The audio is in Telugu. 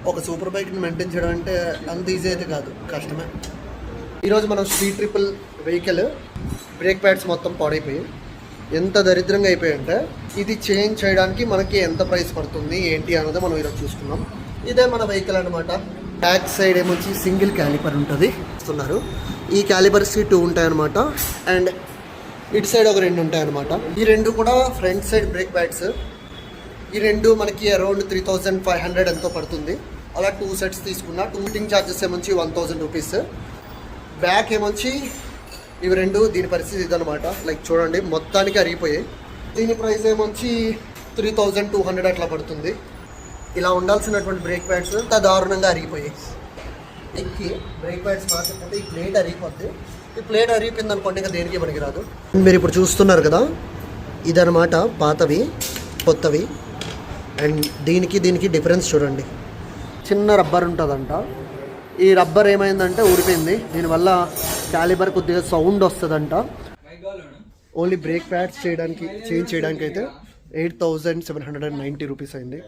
ఒక సూపర్ బైక్ని మెయింటైన్ చేయడం అంటే అంత ఈజీ అయితే కాదు, కష్టమే. ఈరోజు మనం street triple vehicle brake pads మొత్తం పాడైపోయి ఎంత దరిద్రంగా అయిపోయాయంటే ఇది చేంజ్ చేయడానికి మనకి ఎంత ప్రైస్ పడుతుంది ఏంటి అన్నది మనం ఈరోజు చూసుకున్నాం. ఇదే మన వెహికల్ అనమాట. బ్యాక్ సైడ్ ఏమొచ్చి సింగిల్ క్యాలిపర్ ఉంటుంది ఇస్తున్నారు. ఈ క్యాలిపర్స్ 2 ఉంటాయన్నమాట. అండ్ ఇటు సైడ్ ఒక 2 ఉంటాయన్నమాట. ఈ 2 కూడా ఫ్రంట్ సైడ్ బ్రేక్ ప్యాడ్స్. ఈ 2 మనకి అరౌండ్ 3500 ఎంతో పడుతుంది. అలా 2 సెట్స్ తీసుకున్నా. టూటింగ్ ఛార్జెస్ ఏమొచ్చి 1000 రూపీస్. బ్యాక్ ఏమొచ్చి ఇవి 2 దీని పరిస్థితి ఇదనమాట. లైక్ చూడండి మొత్తానికి అరిగిపోయాయి. దీని ప్రైస్ ఏమొచ్చి 3200 అట్లా పడుతుంది. ఇలా ఉండాల్సినటువంటి బ్రేక్ ప్యాడ్స్ అంత దారుణంగా అరిగిపోయాయి. ఎక్కి బ్రేక్ ప్యాడ్స్ మార్చకపోతే ఈ ప్లేట్ అరిగిపోద్ది. ఈ ప్లేట్ అరిగిపోయింది అనుకోండి ఇంకా దేనికి మనకి రాదు. మీరు ఇప్పుడు చూస్తున్నారు కదా, ఇదనమాట పాతవి కొత్తవి. అండ్ దీనికి డిఫరెన్స్ చూడండి. చిన్న రబ్బర్ ఉంటుందంట. ఈ రబ్బర్ ఏమైందంటే ఊడిపోయింది. దీనివల్ల క్యాలిబర్ కొద్దిగా సౌండ్ వస్తుందంట. ఓన్లీ బ్రేక్ ప్యాడ్స్ చేంజ్ చేయడానికి అయితే 8790 రూపీస్ అయింది.